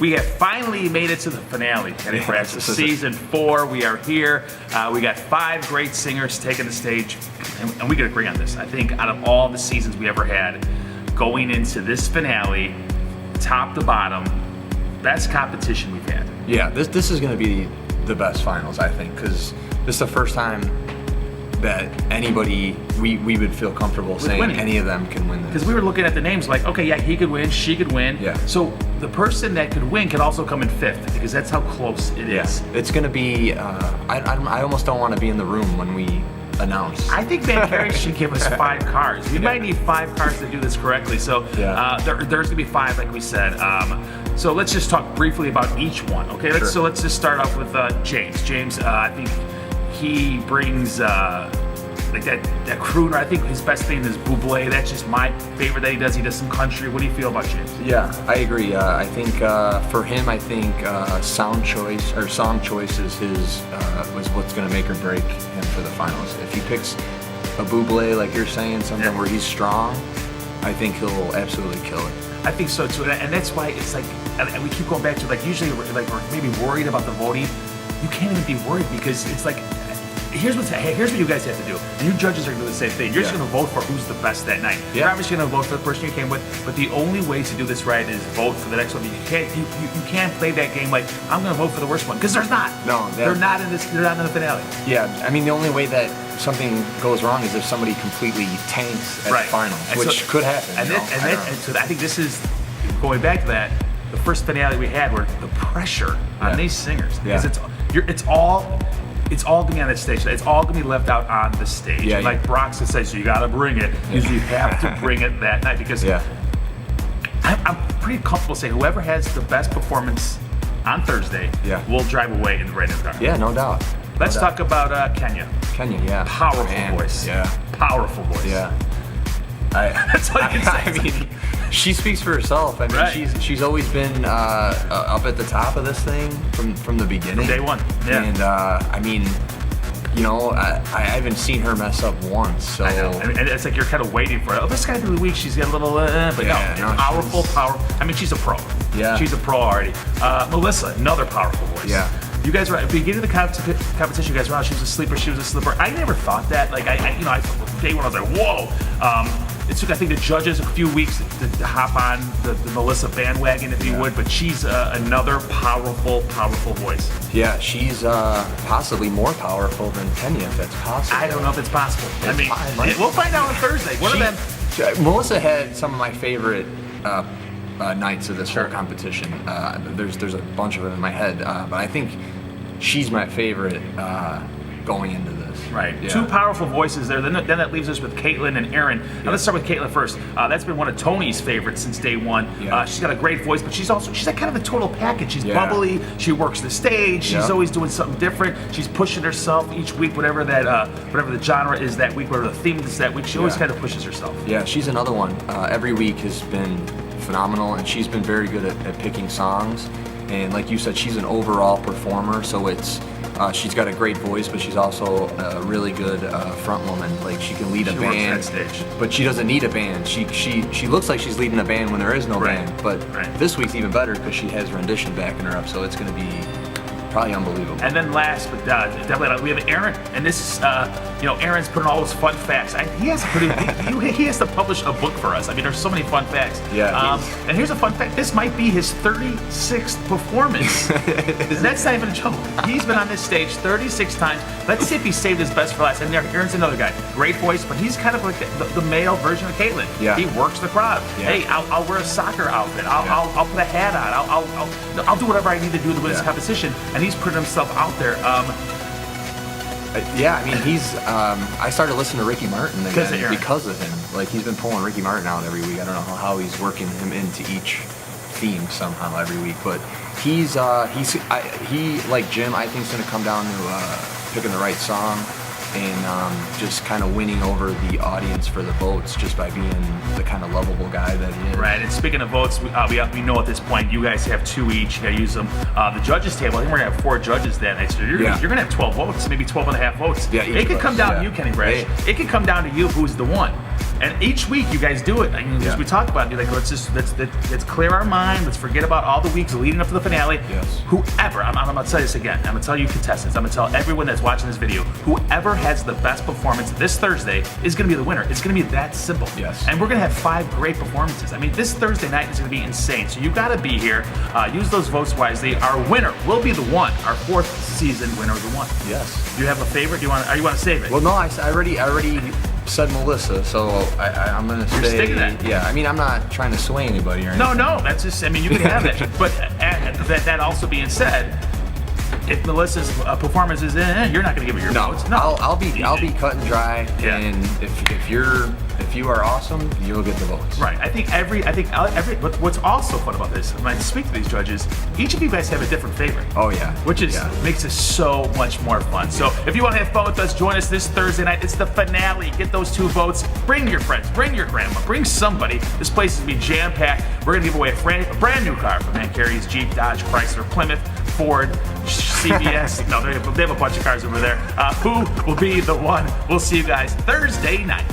We have finally made it to the finale, Kenny Bragg. this is Season 4, we are here. We got 5 great singers taking the stage, and we can agree on this. I think out of all the seasons we ever had, going into this finale, top to bottom, best competition we've had. Yeah, this is going to be the best finals, I think, because this is the first time that anybody, we would feel comfortable saying winning. any of them can win this. Because we were looking at the names like, okay, yeah, he could win, she could win. Yeah. So the person that could win could also come in 5th, because that's how close it is. It's going to be, I almost don't want to be in the room when we announce. I think Van Carey should give us 5 cars. We might need 5 cars to do this correctly. So there's going to be 5, like we said. So let's just talk briefly about each one, okay? Sure. So let's just start off with James. James, I think he brings like that crooner. I think his best thing is Bublé. That's just my favorite that he does. He does some country. What do you feel about James? Yeah, I agree. I think for him, I think song choice is his was what's going to make or break him for the finals. If he picks a Bublé, like you're saying, something where he's strong, I think he'll absolutely kill it. I think so too, and that's why it's like, and we keep going back to like usually like we're maybe worried about the voting. You can't even be worried because it's like, here's what you guys have to do. And you judges are going to do the same thing. You're just going to vote for who's the best that night. You're obviously going to vote for the person you came with, but the only way to do this right is vote for the next one. You can't play that game like I'm going to vote for the worst one, because there's not. No, they're not in this. They're not in the finale. Yeah, I mean the only way that something goes wrong is if somebody completely tanks at the finals, which could happen. And so I think this is going back to that. The first finale we had, where the pressure on these singers, because it's all gonna be on the stage. It's all gonna be left out on the stage. Yeah, like Brock says, so you gotta bring it. You have to bring it that night, because I'm pretty comfortable saying whoever has the best performance on Thursday will drive away in the brand new car. Yeah, no doubt. Let's talk about Kenya. Kenya, yeah. Powerful voice. Yeah. Powerful voice. Yeah. That's all you can say. I mean, she speaks for herself. I mean, she's always been up at the top of this thing from the beginning. From day one. Yeah. And I mean, you know, I haven't seen her mess up once. So I know. And it's like you're kind of waiting for it. Oh, this guy through the week, she's got a little, but powerful. I mean, she's a pro. Yeah. She's a pro already. Melissa, another powerful voice. Yeah. You guys were at the beginning of the competition. You guys were out. She was a sleeper. She was a slipper. I never thought that. Like day one, I was like, whoa. It took, I think, the judges a few weeks to hop on the Melissa bandwagon, if you would, but she's another powerful voice. Yeah, she's possibly more powerful than Kenya, if that's possible. I don't know if it's possible. We'll find out on Thursday. Melissa had some of my favorite nights of this whole competition. There's a bunch of them in my head, but I think she's my favorite going into this. Right. Yeah. 2 powerful voices there. Then that leaves us with Caitlin and Aaron. Now let's start with Caitlin first. That's been one of Tony's favorites since day one. Yeah. She's got a great voice, but she's like kind of a total package. She's bubbly. She works the stage. She's always doing something different. She's pushing herself each week, whatever the genre is that week, whatever the theme is that week. She always kind of pushes herself. Yeah, she's another one. Every week has been phenomenal, and she's been very good at picking songs. And like you said, she's an overall performer, so it's she's got a great voice, but she's also a really good front woman. Like she can lead a band, works that stage. But she doesn't need a band. She looks like she's leading a band when there is no band. But this week's even better because she has rendition backing her up, so it's going to be probably unbelievable. And then last, but definitely not, we have Aaron, and this is, Aaron's putting all those fun facts. He has to publish a book for us. I mean, there's so many fun facts. Yeah. And here's a fun fact: this might be his 36th performance. That's not even a joke. He's been on this stage 36 times. Let's see if he saved his best for last. And Aaron's another guy, great voice, but he's kind of like the male version of Caitlin. Yeah. He works the crowd. Yeah. Hey, I'll wear a soccer outfit. I'll put a hat on. I'll do whatever I need to do to win this competition. And he's putting himself out there. Yeah, I mean, he's. I started listening to Ricky Martin again because of him. Like he's been pulling Ricky Martin out every week. I don't know how he's working him into each theme somehow every week, but he like Jim. I think is going to come down to picking the right song and just kind of winning over the audience for the votes just by being the kind of lovable guy that he is. Right, and speaking of votes, we know at this point you guys have 2 each. You got to use them. The judges table, I think we're going to have 4 judges that night, so you're going to have 12 votes, maybe 12 and a half votes. Yeah, it could come down to you, Kenny Bragg. It could come down to you who's the one. And each week you guys do it. I mean, as we talk about it, you're like, let's clear our mind. Let's forget about all the weeks leading up to the finale. Yes. Whoever, I'm gonna tell you this again. I'm gonna tell you contestants. I'm gonna tell everyone that's watching this video. Whoever has the best performance this Thursday is gonna be the winner. It's gonna be that simple. Yes. And we're gonna have 5 great performances. I mean, this Thursday night is gonna be insane. So you gotta be here. Use those votes wisely. Our winner will be the one. Our 4th season winner, the one. Yes. Do you have a favorite? Do you want to save it? Well, no, I already said Melissa, so I'm gonna You're say. sticking that. Yeah, I mean, I'm not trying to sway anybody or anything. No, that's just. I mean, you can have it. But that also being said, if Melissa's performance is you're not gonna give her your votes. No, I'll be cut and dry. Yeah. And if you are awesome, you'll get the votes. Right. I think every. What's also fun about this, when I speak to these judges, each of you guys have a different favorite. Oh yeah. Which makes it so much more fun. So if you want to have fun with us, join us this Thursday night. It's the finale. Get those 2 votes. Bring your friends. Bring your grandma. Bring somebody. This place is gonna be jam packed. We're gonna give away a brand new car from Aunt Carrie's Jeep, Dodge, Chrysler, Plymouth, Ford, CVS. No, they have a bunch of cars over there. Who will be the one? We'll see you guys Thursday night.